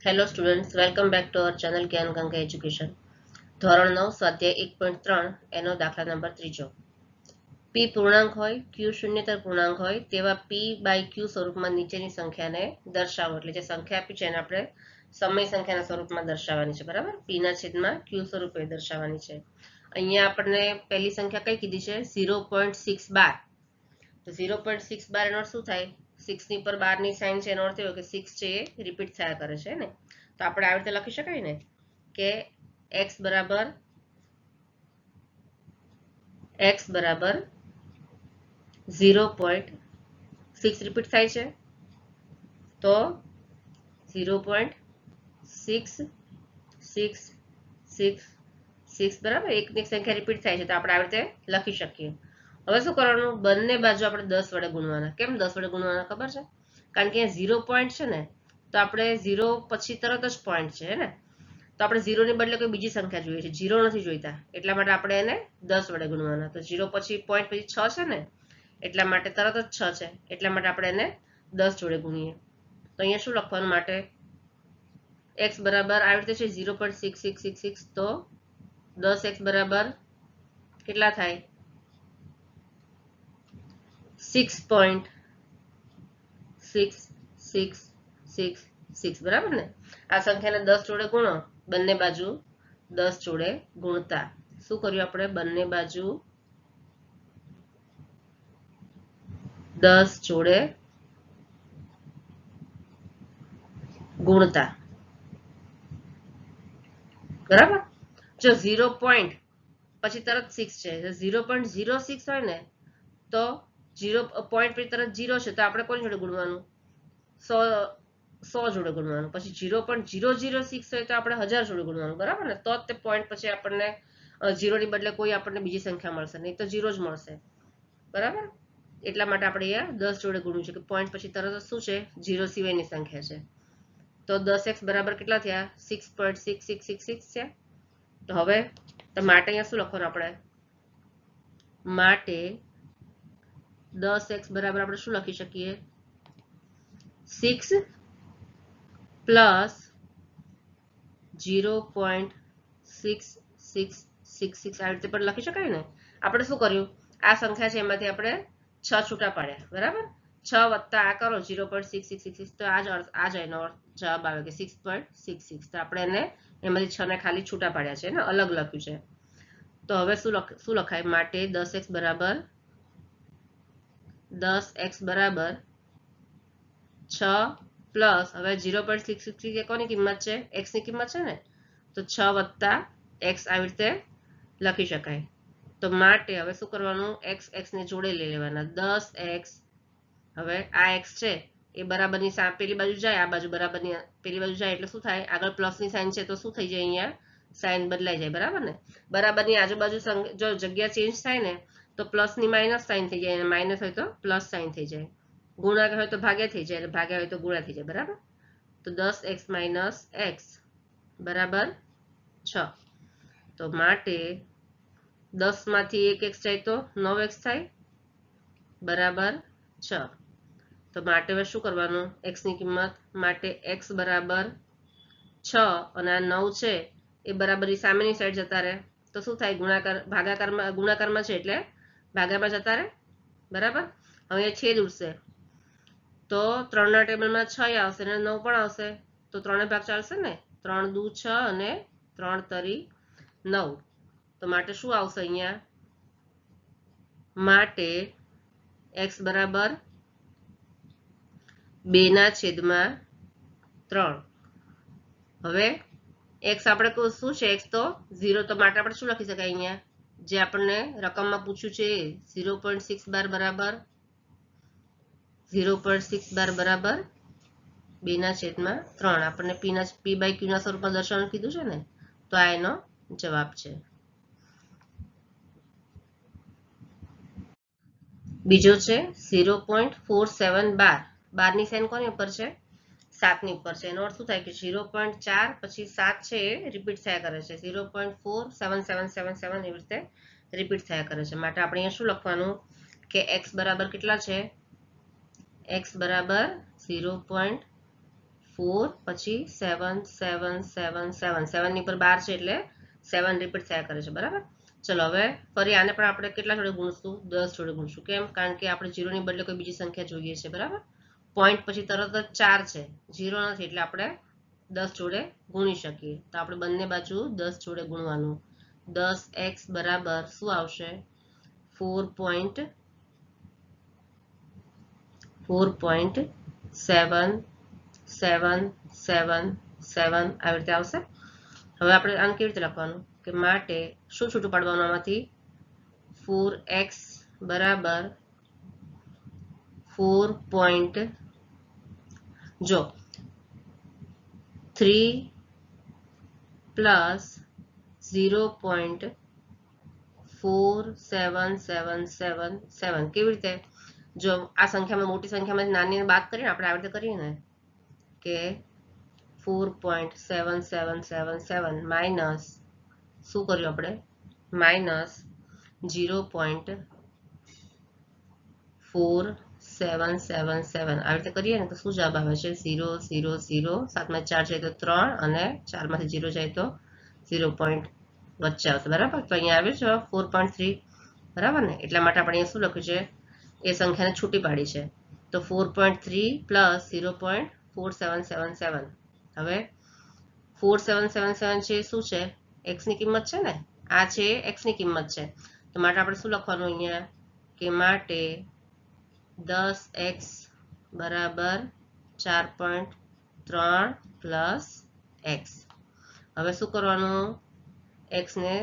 Hello students, welcome back to our channel જ્ઞાન Ganga education. ધોરણ 9 સ્વાધ્યાય 1.3 એનો દાખલા નંબર 3. પી પૂર્ણાંક હોય, ક્યુ શૂન્યતર પૂર્ણાંક હોય તેવા પી બાય ક્યુ સ્વરૂપમાં નીચેની સંખ્યાને દર્શાવો. એટલે જે સંખ્યા આપી છે એને આપણે સમય સંખ્યાના સ્વરૂપમાં દર્શાવવાની છે. બરાબર, પી ના છેદમાં ક્યુ સ્વરૂપે દર્શાવવાની છે. અહીંયા આપણને પહેલી સંખ્યા કઈ કીધી છે? 0.612. તો 0.612 એનો અર્થ શું થાય? 6 ની પર 12 ની સાઇન છે, એનો અર્થ એવો કે 6 છે એ રિપીટ થયા કરે છે ને. તો આપણે આવી રીતે લખી શકાય ને કે x બરાબર 0.6 રિપીટ થાય છે, તો 0.6666 બરાબર, એકની સંખ્યા રિપીટ થાય છે તો આપણે આવી રીતે લખી શકીએ. હવે શું કરવાનું? બંને બાજુ આપણે 10 વડે ગુણવાના. કેમ 10 વડે ગુણવાના ખબર છે? કારણ કે અહીંયા 0 પોઈન્ટ છે ને, તો આપણે 0 પછી તરત જ પોઈન્ટ છે ને, તો આપણે 0 ની બદલે કોઈ બીજી સંખ્યા જોઈએ છે, 0 નથી જોઈતા, એટલા માટે આપણે એને 10 વડે ગુણવાના. તો 0 પછી પોઈન્ટ પછી 6 છે ને, એટલા માટે તરત જ 6 છે, એટલા માટે આપણે એને 10 જોડે ગુણીએ. તો અહીંયા શું લખવાનું? માટે x બરાબર આવી રીતે છે 0.6666, તો 10x બરાબર કેટલા થાય? 6.6666 બરાબર ને. આ સંખ્યાને 10 જોડે ગુણો, બંને બાજુ 10 જોડે ગુણતા શું કર્યું આપણે? બંને બાજુ 10 જોડે ગુણતા. બરાબર, જો 0 પોઈન્ટ પછી તરત 6 છે, 0.06 હોય ને, તો 0 પોઈન્ટ પછી તરત 0 છે, તો આપણે કોની જોડે ગુણવાનું? 100 જોડે ગુણવાનું. પછી 0.006 હોય તો આપણે 1000 જોડે ગુણવાનું. બરાબર ને, તો જ તે પોઈન્ટ પછી આપણને 0 ની બદલે કોઈ આપણને બીજી સંખ્યા મળશે, નહીં તો 0 જ મળશે. બરાબર, એટલા માટે આપણે અહીંયા 10 જોડે ગુણવું છે કે પોઈન્ટ પછી તરત શું છે? 0 સિવાયની સંખ્યા છે. તો 10x બરાબર કેટલા થયા? 6.6666 છે. તો હવે માટે અહીંયા શું લખવાનું? આપણે માટે 10x બરાબર આપણે શું લખી શકીએ? 6 પ્લસ 0.6666 આ રીતે પણ લખી શકાય ને. આપણે શું કર્યું? આ સંખ્યા છે એમાંથી આપણે 6 છૂટા પાડ્યા. બરાબર, 6 વત્તા આ કરો 0.6666, તો આ જ એનો જવાબ આવે કે 6.66. તો આપણે એને એમાંથી 6 ને ખાલી છૂટા પાડ્યા છે ને, અલગ લખ્યું છે. તો હવે શું લખાય? માટે 10x બરાબર 6 પ્લસ, હવે 0.66 એ કોની કિંમત છે? x ની કિંમત છે ને, તો 6 વત્તા x આવી રીતે લખી શકાય. તો માટે હવે શું કરવાનું? x ને જોડે લઈ લેવાના. 10x, હવે આ x છે એ બરાબરની પેલી બાજુ જાય, આ બાજુ બરાબરની પેલી બાજુ જાય, એટલે શું થાય? આગળ પ્લસની સાઇન છે તો શું થઈ જાય? અહીંયા સાઇન બદલાઈ જાય. બરાબર ને, બરાબરની આજુબાજુ જો જગ્યા ચેન્જ થાય ને, તો પ્લસની માઇનસ સાઇન થઈ જાય, અને માઇનસ હોય તો પ્લસ સાઇન થઈ જાય. ગુણાકાર હોય તો ભાગ્યા થઈ જાય, અને ભાગ્યા હોય તો ગુણા થઈ જાય. બરાબર, તો 10x માઇનસ x બરાબર 6. તો માટે 10 માંથી 1x જાય તો 9x થાય બરાબર 6. તો માટે હવે શું કરવાનું? x ની કિંમત માટે x બરાબર 6 અને આ 9 છે એ બરાબરની સામેની સાઈડ જતા રહે, તો શું થાય? ગુણાકારમાં છે એટલે ભાગામાં જતા રહે. બરાબર, હવે છેદ ઉડશે તો 3 ના ટેબલમાં 6 આવશે અને 9 પણ આવશે, તો 3 ભાગ ચાલશે ને. 3 દુ 6 અને 3 તરી 9. તો માટે શું આવશે અહીંયા? માટે x બરાબર 2/3. હવે x આપણે શું છે? x તો 0, તો માટે આપણે શું લખી શકાય? અહીંયા જે આપણને રકમમાં પૂછ્યું છે 0.612 બરાબર 0.612 બરાબર 2/3. આપણને p બાય ક્યુ ના સ્વરૂપમાં દર્શાવવાનું કીધું છે ને, તો આ એનો જવાબ છે. બીજો છે 0.4712. 12 ની સાઇન કોની ઉપર છે? 7 ની ઉપર છે. એનો અર્થ શું થાય? કે 0.4 પછી 7 છે એ રિપીટ થયા કરે છે. 0.47777 એવી રીતે રિપીટ થયા કરે છે. માટે આપણે અહીંયા શું લખવાનું? કે x બરાબર કેટલા છે? x બરાબર 0.4 4 પછી 7 7 7 7 7 ની પર 12 છે એટલે 7 રિપીટ થયા કરે છે બરાબર. ચલો હવે ફરી આને પણ આપણે કેટલા જોડે ગુણશું? 10 જોડે ગુણશું. કેમ? કારણ કે આપણે 0 ની બદલે કોઈ બીજી સંખ્યા જોઈએ છે બરાબર. પોઈન્ટ પછી તરત જ 4 છે, 0 નથી એટલે આપણે 10 જોડે ગુણી શકીએ. તો આપણે બંને બાજુ 10 જોડે ગુણવાનું. 10x બરાબર શું આવશે? 4.77777 આવી રીતે આવશે. હવે આપણે આને કેવી રીતે લખવાનું કે માટે શું છૂટું પાડવાનું આમાંથી? 4x બરાબર 4. જો 3 પ્લસ 0.47777 કેવી રીતે? જો આ સંખ્યામાં મોટી સંખ્યામાં નાની બાદ કરીને આપણે આવી રીતે કરીએ ને કે 4.7777 માઇનસ શું કર્યું આપણે? માઇનસ 0.4777 આવી રીતે કરીએ ને તો શું જવાબ આવે છે? 0 0 0 7 4 જાય તો 3 અને 4 માંથી 0 જાય તો 0. વચ્ચે આવશે બરાબર. તો અહીંયા આવ્યું છે 4.3 બરાબર ને. એટલા માટે આપણે અહીંયા શું લખ્યું છે? એ સંખ્યાને છૂટી પાડી છે. તો 4.3 પ્લસ 0.4777. હવે 4777 છે શું છે? x ની કિંમત છે ને. આ છે x ની કિંમત છે. તો માટે આપણે શું લખવાનું અહીંયા કે માટે 10x બરાબર 4.3 પ્લસ x. હવે શું કરવાનું? x ને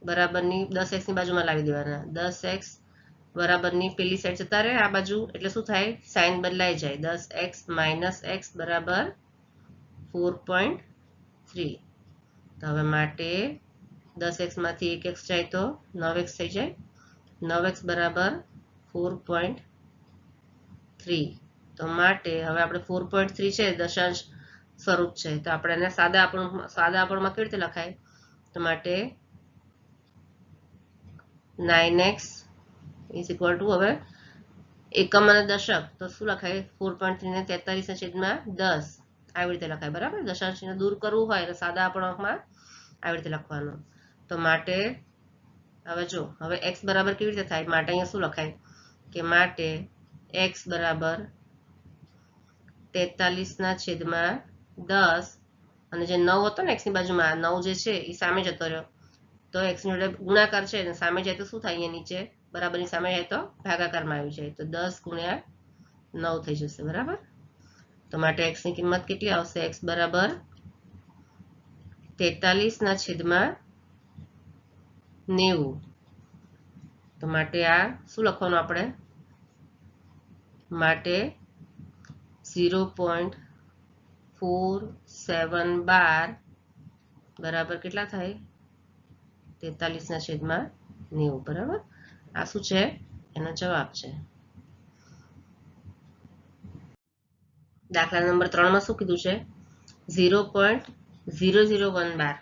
બરાબરની 10x ની બાજુમાં લાવી દેવાના. 10x બરાબરની પેલી સાઈડ જતા રહે આ બાજુ એટલે શું થાય? સાઇન બદલાઈ જાય. 10x માઇનસ x બરાબર 4.3. તો હવે માટે 10x માંથી 1x જાય તો 9x થઈ જાય. 9x બરાબર 4.3. તો માટે હવે આપણે 4.3 છે દશાંશ સ્વરૂપ છે તો આપણે એને સાદા આપણમાં કેવી રીતે લખાય? તો માટે 9x ઇઝ ઇક્વલ ટુ હવે એકમ અને દશક તો શું લખાય? 4.3 ને 43/10 આવી રીતે લખાય બરાબર. દશાંશને દૂર કરવું હોય તો સાદા અપૂર્ણાંકમાં આવી રીતે લખવાનું. તો માટે હવે જો હવે x બરાબર કેવી રીતે થાય? માટે અહીંયા શું લખાય કે માટે x બરાબર 43/10 અને જે 9 હતો ને x ની બાજુમાં 9 જે છે એ સામે જતો રહ્યો તો x ની જોડે ગુણાકાર છે અને સામે જાય તો શું થાય? અહીંયા નીચે બરાબરની સામે જાય તો ભાગાકારમાં આવી જાય તો 10 ગુણ્યા 9 થઈ જશે બરાબર. તો માટે x ની કિંમત કેટલી આવશે? x બરાબર 43/90. તો માટે આ શું લખવાનું આપણે? માટે 0.4712 બરાબર કેટલા થાય? 43/90 બરાબર. આ શું છે? એનો જવાબ છે. દાખલા નંબર 3 માં શું કીધું છે? 0.00112.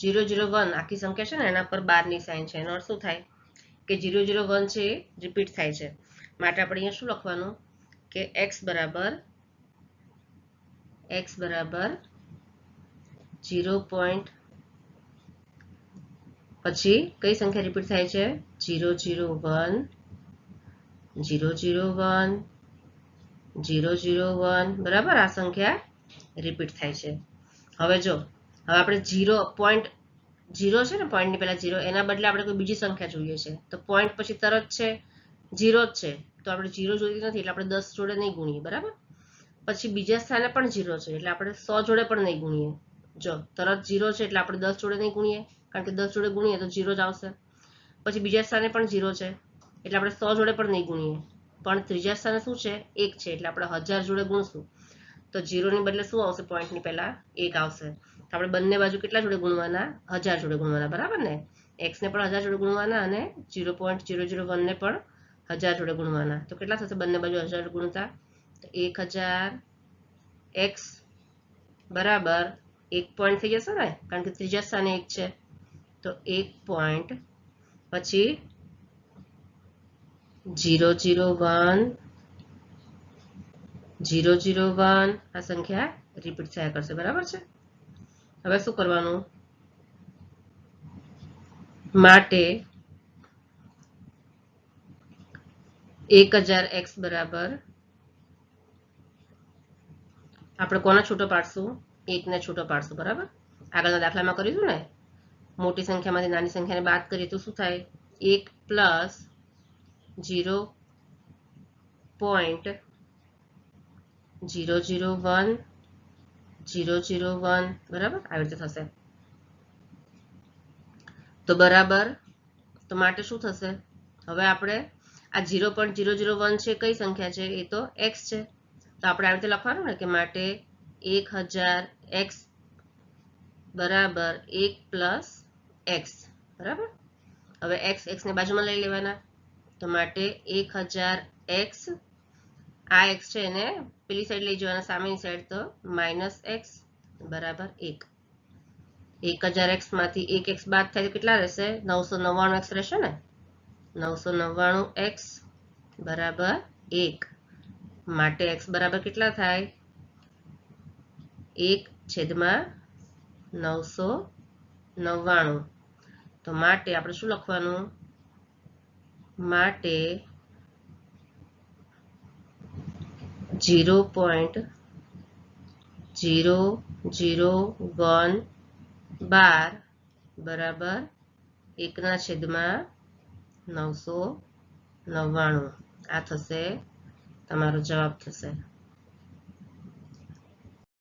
001 આખી સંખ્યા છે ને એના પર 12 ની સાઇન છે. એનો અર્થ શું થાય કે 001 છે એ રિપીટ થાય છે. માટે આપણે અહીંયા શું લખવાનું કે x બરાબર 0. પછી કઈ સંખ્યા રિપીટ થાય છે? 001 001 001 બરાબર. આ સંખ્યા રિપીટ થાય છે. હવે જો હવે આપણે 0 છે ને પોઈન્ટની પહેલા 0 એના બદલે આપણે કોઈ બીજી સંખ્યા જોઈએ છે તો પોઈન્ટ પછી તરત છે 0 જ છે તો આપણે 0 જોઈતી નથી એટલે આપણે 10 જોડે નહીં ગુણીએ બરાબર. પછી બીજા સ્થાને પણ 0 છે એટલે આપણે 100 જોડે પણ નહીં ગુણીએ. જો તરત 0 છે એટલે આપણે 10 જોડે નહીં ગુણીએ કારણ કે 10 જોડે ગુણીએ તો 0 જ આવશે. પછી બીજા સ્થાને પણ 0 છે એટલે આપણે 100 જોડે પણ નહીં ગુણીએ. પણ ત્રીજા સ્થાને શું છે? 1 છે એટલે આપણે 1000 જોડે ગુણશું તો 0 ની બદલે શું આવશે? પોઈન્ટની પહેલા 1 આવશે. તો આપણે બંને બાજુ કેટલા જોડે ગુણવાના? 1000 જોડે ગુણવાના બરાબર ને. x ને પણ 1000 જોડે ગુણવાના અને 0.001 ને પણ 1000 જોડે ગુણવાના. તો કેટલા થશે બંને બાજુ 1000 ગુણતા? તો 1000 x બરાબર 1 પોઈન્ટ થઈ જશે ને કારણ કે ત્રીજા સ્થાને 1 છે તો 1 પોઈન્ટ પછી 001 001 આ સંખ્યા રિપીટ થયા કરશે. બરાબર છે. હવે શું કરવાનું, માટે 1000x બરાબર આપણે કોને છૂટો પાડશું, 1 ને છૂટો પાડશું. બરાબર, આગળના દાખલામાં કરીશું ને, મોટી સંખ્યામાંથી નાની સંખ્યાને બાદ કરીએ તો શું થાય, 1 પ્લસ 0.001 001 બરાબર આવી રીતે થશે. તો બરાબર, તો માટે શું થશે, હવે આપણે આ 0.001 છે કઈ સંખ્યા છે, એ તો x છે. તો આપણે આવી રીતે લખવાનું ને કે માટે 1000x બરાબર 1 પ્લસ x. બરાબર, હવે x ને બાજુમાં લઈ લેવાના. તો માટે 1000x, આ x છે એને પેલી સાઈડ લઈ જવાના સામેની સાઈડ, તો -x બરાબર 1. 1000x માંથી 1x બાદ થાય તો કેટલા રહેશે, 999x રહેશે ને. 999x બરાબર 1. માટે x બરાબર કેટલા થાય, 1/999. તો માટે આપણે શું લખવાનું, માટે 0.001 12 બરાબર 1/999. આ થશે તમારો જવાબ થશે.